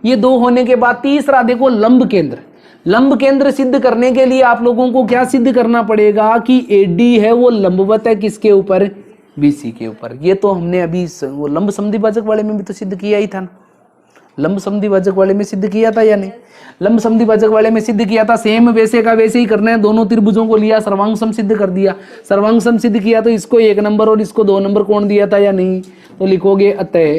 ये दो होने के बाद तीसरा देखो, लंब केंद्र। लंब केंद्र सिद्ध करने के लिए आप लोगों को क्या सिद्ध करना पड़ेगा? कि AD है वो लंबवत है किसके ऊपर? BC के ऊपर। ये तो हमने अभी वो लंब समद्विभाजक वाले में भी तो सिद्ध किया ही था ना। लंब समद्विभाजक वाले में सिद्ध किया था या नहीं? लंब समद्विभाजक वाले में सिद्ध किया था। सेम वैसे का वैसे ही करना है। दोनों त्रिभुजों को लिया, सर्वांग सम सिद्ध कर दिया। सर्वांग सम सिद्ध किया तो इसको 1 नंबर और इसको 2 नंबर कोण दिया था या नहीं? तो लिखोगे अतः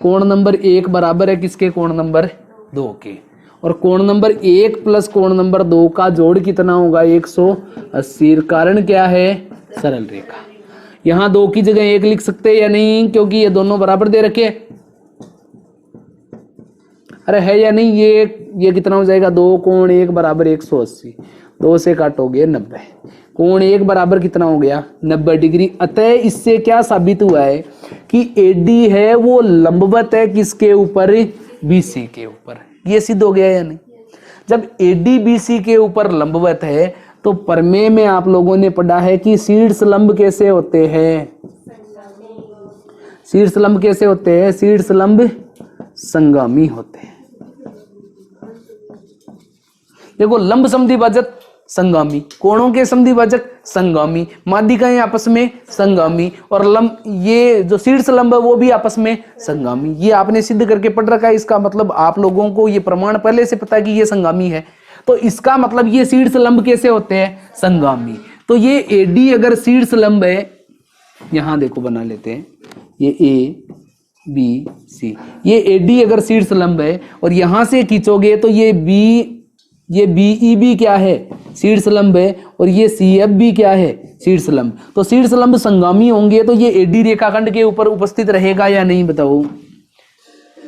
कोण नंबर 1 बराबर है किसके? कोण नंबर 2 के। और कोण नंबर 1 प्लस कोण नंबर 2 का जोड़ कितना होगा? 180। कारण क्या है? सरल रेखा। यहां 2 की जगह 1 लिख सकते हैं या नहीं? क्योंकि ये दोनों बराबर दे रखे। अरे है या नहीं? ये कितना हो जाएगा? 2 कोण 1 बराबर 180। 2 से काटोगे 90। कोण 1 बराबर कितना हो गया? 90 डिग्री। अतः इससे क्या साबित हुआ है? कि AD है वो लंबवत है किसके ऊपर? BC के ऊपर। ये सिद्ध हो गया या नहीं? जब AD BC के ऊपर लंबवत है तो प्रमेय में आप लोगों ने पढ़ा है कि शीर्ष लंब कैसे होते हैं? शीर्ष लंब कैसे होते हैं? शीर्ष लंब संगामी होते हैं। देखो, लंब समद्विभाजक संगामी, कोणों के समद्विभाजक संगामी, माध्यिकाएं आपस में संगामी, और लंब ये जो शीर्ष लंब है वो भी आपस में संगामी। ये आपने सिद्ध करके पढ़ रखा है। इसका मतलब आप लोगों को ये प्रमाण पहले से पता है कि ये संगामी है। तो इसका मतलब ये शीर्ष लंब कैसे होते हैं? संगामी। तो ये AD अगर शीर्ष लंब है, यहां देखो बना लेते हैं, ये ABC, ये AD अगर शीर्ष लंब है और यहां से खींचोगे तो ये BE भी क्या है? शीर्ष लंब है। और ये CF भी क्या है? शीर्ष लंब। तो शीर्ष लंब संगामी होंगे तो ये AD रेखाखंड के ऊपर उपस्थित रहेगा या नहीं? बताओ।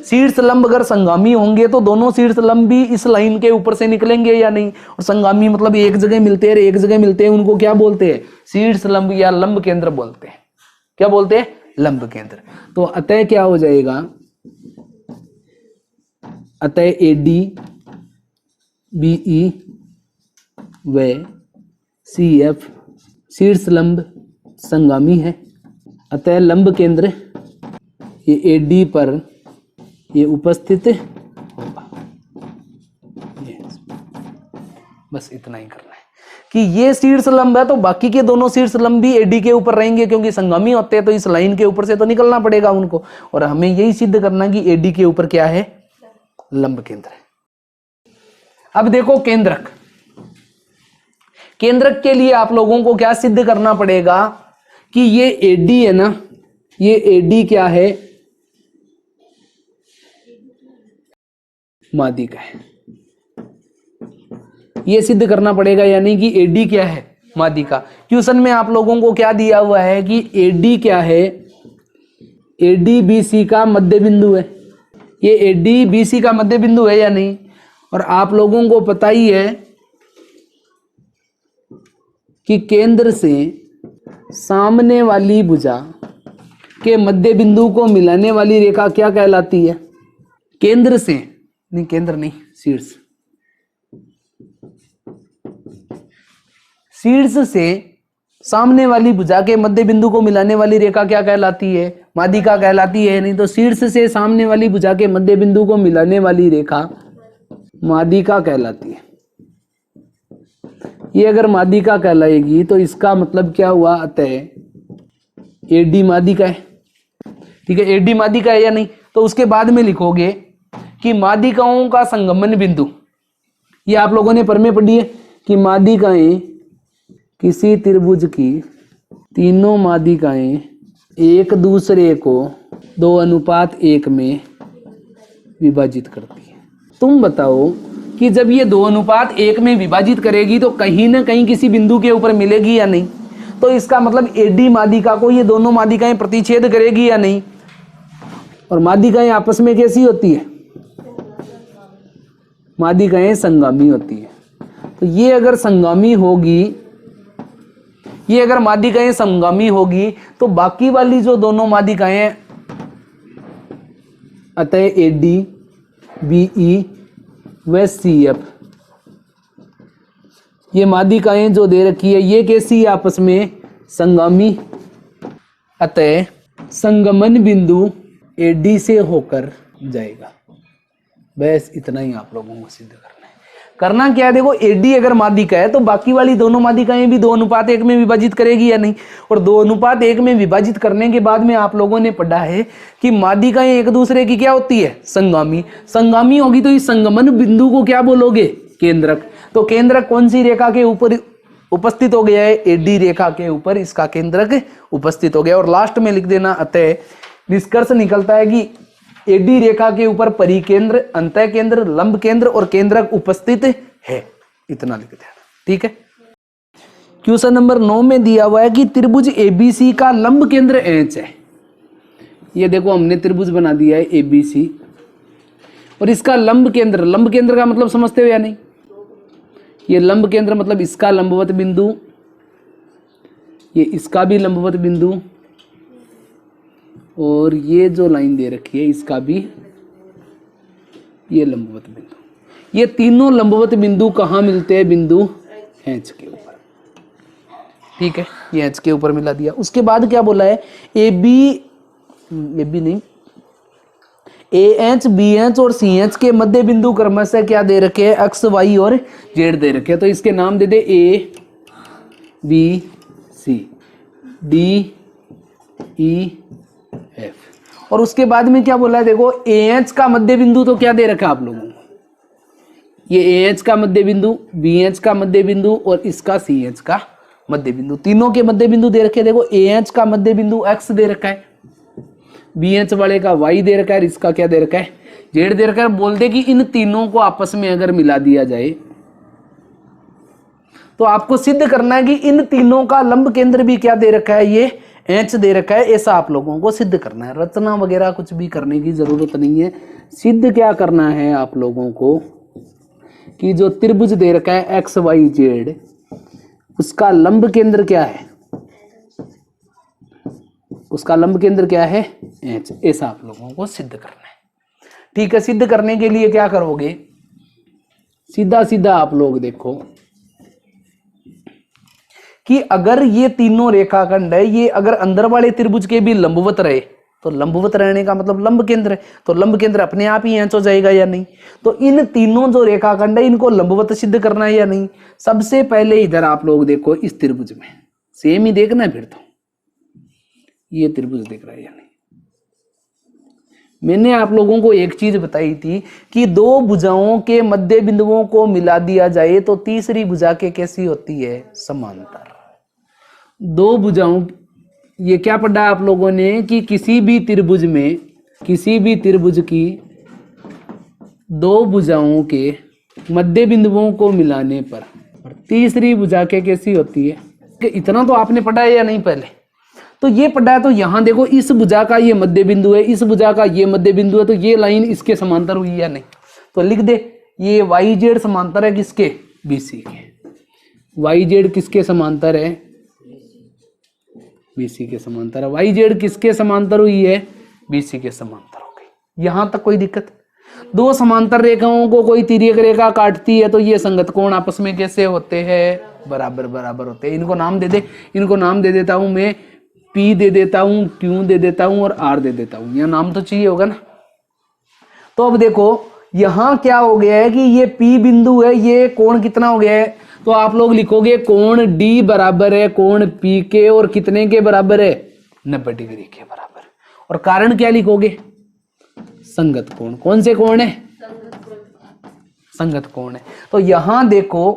शीर्ष लंब अगर संगामी होंगे तो दोनों शीर्ष लंब भी इस लाइन के ऊपर से निकलेंगे या नहीं? और संगामी मतलब एक जगह मिलते हैं, एक जगह मिलते हैं, उनको क्या बोलते हैं? शीर्ष लंब या लंब केंद्र बोलते हैं। क्या बोलते हैं? लंब केंद्र। तो अतः क्या हो जाएगा? अतः AD BE व CF शीर्ष लंब संगामी है। अतः लंब केंद्र ये AD पर ये उपस्थित होगा। बस इतना ही करना है कि ये शीर्ष लंब है तो बाकी के दोनों शीर्ष लंब भी AD के ऊपर रहेंगे, क्योंकि संगामी होते हैं तो इस लाइन के ऊपर से तो निकलना पड़ेगा उनको। और हमें यही सिद्ध करना कि AD के ऊपर क्या है? लंब केंद्र है। अब देखो केंद्रक। केंद्रक के लिए आप लोगों को क्या सिद्ध करना पड़ेगा? कि ये AD है ना, ये AD क्या है? माध्यिका है। ये सिद्ध करना पड़ेगा, यानी कि एडी क्या है, माध्यिका। क्वेश्चन में आप लोगों को क्या दिया हुआ है कि एडी क्या है, एडी बीसी का मध्य बिंदु है। ये एडी बीसी का मध्य बिंदु है या नहीं, और आप लोगों को पता ही है कि केंद्र से सामने वाली भुजा के मध्य बिंदु को मिलाने वाली रेखा क्या कहलाती है, केंद्र से नहीं, केंद्र नहीं, शीर्ष, शीर्ष से सामने वाली भुजा के मध्य बिंदु को मिलाने वाली रेखा क्या कहलाती है, माध्यिका कहलाती है। नहीं तो शीर्ष से सामने वाली भुजा के मध्य बिंदु को मिलाने वाली रेखा माध्यिका कहलाती है। ये अगर माध्यिका कहलाएगी तो इसका मतलब क्या हुआ, अतः एडी माध्यिका है। ठीक है, एडी माध्यिका है या नहीं। तो उसके बाद में लिखोगे कि माध्यिकाओं का संगमन बिंदु, ये आप लोगों ने प्रमेय पढ़ी है कि माध्यिकाएं किसी त्रिभुज की तीनों माध्यिकाएं एक दूसरे को 2:1 में विभाजित करती है। तुम बताओ कि जब ये 2:1 में विभाजित करेगी तो कहीं ना कहीं किसी बिंदु के ऊपर मिलेगी या नहीं। तो इसका मतलब एडी माध्यिका को ये दोनों माध्यिकाएं प्रतिच्छेद करेगी या नहीं। और माध्यिकाएं आपस में कैसी होती है, माध्यिकाएं संगामी होती है। तो ये अगर संगामी होगी, ये अगर माध्यिकाएं संगामी होगी तो बाकी वाली जो दोनों माध्यिकाएं, अतः एडी बीई व सीएफ, ये माध्यिकाएं जो दे रखी है ये कैसी आपस में संगामी, अतः संगमन बिंदु एडी से होकर जाएगा। बस इतना ही आप लोगों को सिद्ध करना है। करना क्या है, देखो एडी अगर माध्यिका है तो बाकी वाली दोनों माध्यिकाएं भी 2:1 में विभाजित करेगी या नहीं। और 2:1 में विभाजित करने के बाद में आप लोगों ने पढ़ा है कि माध्यिकाएं एक दूसरे की क्या होती है, संगामी। संगामी होगी तो इस संगमन बिंदु को क्या बोलोगे, केंद्रक। तो केंद्रक कौन सी रेखा के ऊपर उपस्थित हो गया है, एडी रेखा के ऊपर इसका केंद्रक उपस्थित हो गया। और लास्ट में लिख देना, अतः निष्कर्ष निकलता है कि एडी रेखा के ऊपर परिकेंद्र, अंतः केंद्र, लंब केंद्र और केंद्रक उपस्थित है। इतना लिख देना, ठीक है। क्वेश्चन नंबर 9 में दिया हुआ है कि त्रिभुज एबीसी का लंब केंद्र एच है। ये देखो हमने त्रिभुज बना दिया है एबीसी और इसका लंब केंद्र, लंब केंद्र का मतलब समझते हो या नहीं। ये लंब केंद्र मतलब इसका लंबवत बिंदु, ये इसका भी लंबवत बिंदु, और ये जो लाइन दे रखी है इसका भी ये लंबवत बिंदु। ये तीनों लंबवत बिंदु कहाँ मिलते हैं, बिंदु एच के ऊपर। ठीक है, ये एच के ऊपर मिला दिया। उसके बाद क्या बोला है, ए बी नहीं, ए एच, बी एच और सी एच के मध्य बिंदु क्रमशः क्या दे रखे हैं, एक्स, वाई और जेड दे रखे हैं। तो इसके नाम दे दे A B C D E F. और उसके बाद में क्या बोला है, देखो ए एच का मध्य बिंदु तो क्या दे रखा है आप लोगों को, ये ए एच का मध्य बिंदु, बी एच का मध्य बिंदु और इसका सी एच का मध्य बिंदु, तीनों के मध्य बिंदु दे रखे। देखो ए एच का मध्य बिंदु एक्स दे रखा है, बी एच वाले का वाई दे रखा है, इसका क्या दे रखा है, जेड दे रखा है। बोल दे कि इन तीनों को आपस में अगर मिला दिया जाए तो आपको सिद्ध करना है कि इन तीनों का लंब केंद्र भी क्या दे रखा है, ये एच दे रखा है। ऐसा आप लोगों को सिद्ध करना है, रचना वगैरह कुछ भी करने की जरूरत नहीं है। सिद्ध क्या करना है आप लोगों को कि जो त्रिभुज दे रखा है एक्स वाई जेड, उसका लंब केंद्र क्या है, उसका लंब केंद्र क्या है, एच। ऐसा आप लोगों को सिद्ध करना है। ठीक है, सिद्ध करने के लिए क्या करोगे, सीधा सीधा आप लोग देखो कि अगर ये तीनों रेखाखंड है, ये अगर अंदर वाले त्रिभुज के भी लंबवत रहे तो लंबवत रहने का मतलब लंब केंद्र है, तो लंब केंद्र अपने आप ही एच हो जाएगा या नहीं। तो इन तीनों जो रेखाखंड है इनको लंबवत सिद्ध करना है या नहीं। सबसे पहले इधर आप लोग देखो, इस त्रिभुज में सेम ही देखना है, फिर तो ये त्रिभुज दिख रहा है या नहीं। मैंने आप लोगों को एक चीज बताई थी कि दो भुजाओं के मध्य बिंदुओं को मिला दिया जाए तो तीसरी भुजा के कैसी होती है, समांतर। दो भुजाओं, ये क्या पढ़ा आप लोगों ने कि किसी भी त्रिभुज में, किसी भी त्रिभुज की दो भुजाओं के मध्य बिंदुओं को मिलाने पर। और तीसरी भुजा के कैसी होती है कि इतना तो आपने पढ़ा है या नहीं पहले? तो ये पढ़ा है। तो यहाँ देखो इस भुजा का ये मध्य बिंदु है, इस भुजा का ये मध्य बिंदु है, तो ये लाइन इसके समांतर हुई या नहीं? तो लिख दे ये वाई जेड समांतर है किसके? बीसी के। वाई जेड किसके समांतर है? बीसी के समांतर है। वाई जेड किसके समांतर हुई है? बीसी के समांतर हो गई। यहां तक कोई दिक्कत? दो समांतर रेखाओं को कोई तिर्यक रेखा काटती है तो ये संगत कोण आपस में कैसे होते हैं? बराबर बराबर होते हैं। इनको नाम दे दे, इनको नाम दे देता हूं मैं, पी दे देता हूं, क्यू दे देता हूं और आर दे देता हूं। यह नाम तो चाहिए होगा ना। तो अब देखो यहां क्या हो गया है कि ये पी बिंदु है, ये कोण कितना हो गया है? तो आप लोग लिखोगे कोण डी बराबर है कोण पी के, और कितने के बराबर है? 90 डिग्री के बराबर। और कारण क्या लिखोगे? संगत कोण। कौन से कोण है? संगत कोण है। तो यहां देखो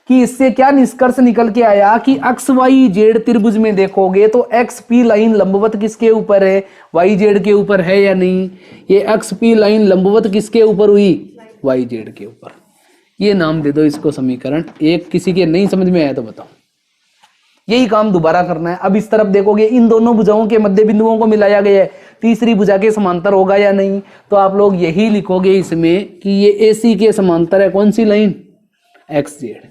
कि इससे क्या निष्कर्ष निकल के आया कि एक्स वाई जेड त्रिभुज में देखोगे तो एक्स पी लाइन लंबवत किसके ऊपर है? वाई जेड के ऊपर है या नहीं? ये एक्स पी लाइन लंबवत किसके ऊपर हुई? वाई जेड के ऊपर। ये नाम दे दो इसको समीकरण एक। किसी के नहीं समझ में आया तो बताओ। यही काम दोबारा करना है। अब इस तरफ देखोगे इन दोनों भुजाओं के मध्य बिंदुओं को मिलाया गया है, तीसरी भुजा के समांतर होगा या नहीं? तो आप लोग यही लिखोगे इसमें कि ये एसी के समांतर है। कौन सी लाइन? X Z.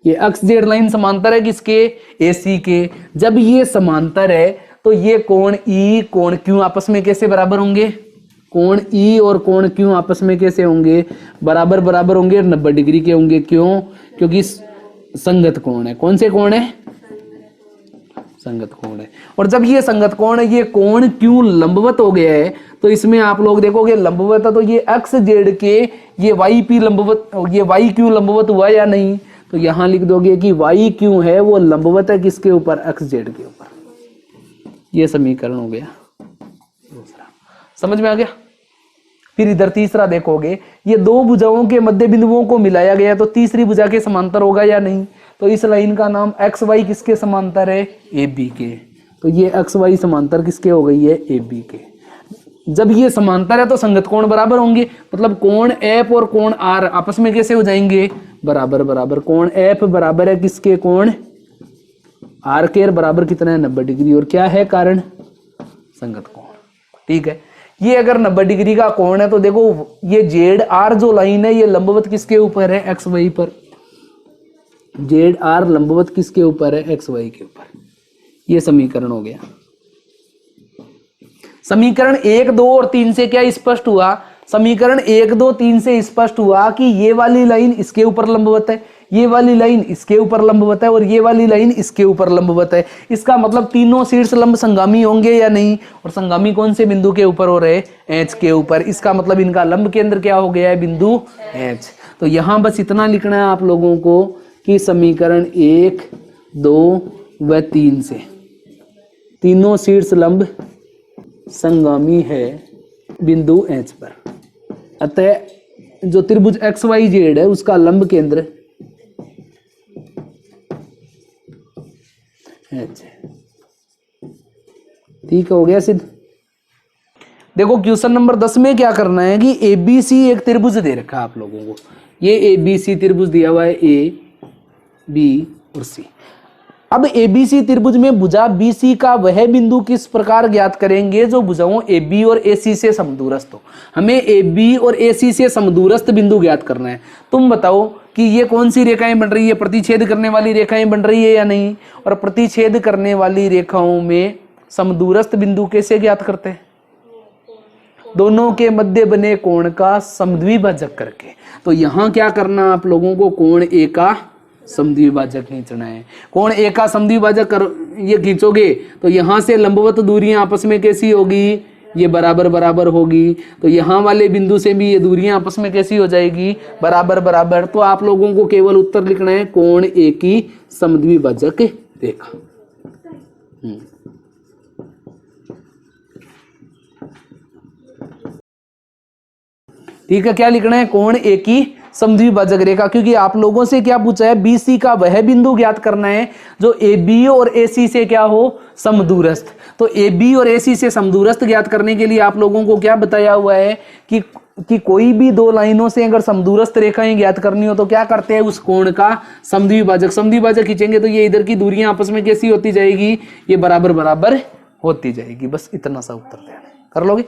ये एक्स जेड लाइन समांतर है किसके? एसी के। जब ये समांतर है तो ये कोण ई कोण क्यू आपस में कैसे बराबर होंगे? कोण ई और कोण क्यू आपस में कैसे होंगे? बराबर बराबर होंगे, 90 डिग्री के होंगे। क्यों? क्योंकि संगत कोण है। कौन से कोण है? संगत कोण है। और जब ये संगत कोण है, ये कोण क्यों लंबवत हो गया है, तो इसमें आप लोग देखोगे लंबवत है तो ये एक्स जेड के ये वाई पी लंबवत, ये वाई क्यों लंबवत हुआ या नहीं? तो यहां लिख दोगे कि वाई क्यों है वो लंबवत है किसके ऊपर? एक्स जेड के ऊपर। ये समीकरण हो गया दूसरा। समझ में आ गया? फिर इधर तीसरा देखोगे, ये दो भुजाओं के मध्य बिंदुओं को मिलाया गया तो तीसरी भुजा के समांतर होगा या नहीं? तो इस लाइन का नाम एक्स वाई किसके समांतर है? ए बी के। तो ये एक्स वाई समांतर किसके हो गई है? ए बी के। जब ये समांतर है तो संगत कोण बराबर होंगे, मतलब कोण एफ और कोण आर आपस में कैसे हो जाएंगे? बराबर बराबर। कोण एफ बराबर है किसके? कोण आर के। बराबर कितना है? 90 डिग्री। और क्या है कारण? संगत कोण। ठीक है। ये अगर 90 डिग्री का कोण है तो देखो ये जेड आर जो लाइन है ये लंबवत किसके ऊपर है? एक्स वाई पर। जेड आर लंबवत किसके ऊपर है? एक्स वाई के ऊपर। ये समीकरण हो गया। समीकरण 1, 2 और 3 से क्या स्पष्ट हुआ? समीकरण 1, 2, 3 से स्पष्ट हुआ कि ये वाली लाइन इसके ऊपर लंबवत है, ये वाली लाइन इसके ऊपर लंबवत है और ये वाली लाइन इसके ऊपर लंबवत है। इसका मतलब तीनों शीर्ष लंब संगामी होंगे या नहीं? और संगामी कौन से बिंदु के ऊपर हो रहे? एच के ऊपर। इसका मतलब इनका लंब केंद्र क्या हो गया है? बिंदु एच। तो यहां बस इतना लिखना है आप लोगों को कि समीकरण 1, 2 व 3 से तीनों शीर्ष लंब संगामी है बिंदु एच पर। अतः जो त्रिभुज एक्स वाई जेड है उसका लंब केंद्र एच है। ठीक हो गया सिद्ध। देखो क्वेश्चन नंबर 10 में क्या करना है कि एबीसी एक त्रिभुज दे रखा है आप लोगों को। ये एबीसी त्रिभुज दिया हुआ है, ए बी और सी। अब एबीसी त्रिभुज में भुजा बीसी का वह बिंदु किस प्रकार ज्ञात करेंगे जो भुजाओं एबी और एसी से समदूरस्थ हो। हमें एबी और एसी से समदूरस्थ बिंदु ज्ञात करना है। तुम बताओ कि ये कौन सी रेखाएं बन रही है? प्रतिछेद करने वाली रेखाएं बन रही है या नहीं? और प्रतिछेद करने वाली रेखाओं में समदूरस्थ बिंदु कैसे ज्ञात करते हैं? दोनों के मध्य बने कोण का समद्विभाजक करके। तो यहां क्या करना आप लोगों को? कोण ए का समद्विभाजक खींचना है। कोण ए का समद्विभाजक ये खींचोगे तो यहां से लंबवत दूरियां आपस में कैसी होगी? ये बराबर बराबर होगी। तो यहाँ वाले बिंदु से भी ये दूरियां आपस में कैसी हो जाएगी? बराबर बराबर। तो आप लोगों को केवल उत्तर लिखना है कोण ए की समद्विभाजक रेखा। ठीक है, क्या लिखना है? कोण ए की समद्विभाजक रेखा। क्योंकि आप लोगों से क्या पूछा है? बीसी का वह बिंदु ज्ञात करना है जो एबी और एसी से क्या हो? समदूरस्थ। तो एबी और एसी से समदूरस्थ ज्ञात करने के लिए आप लोगों को क्या बताया हुआ है कि कि कोई भी दो लाइनों से अगर समदूरस्थ रेखाएं ज्ञात करनी हो तो क्या करते हैं, उस कोण का समद्विभाजक खींचेंगे तो ये इधर की दूरियां आपस में कैसी होती जाएगी, ये बराबर बराबर होती जाएगी। बस इतना सा उत्तर देना, कर लोगे।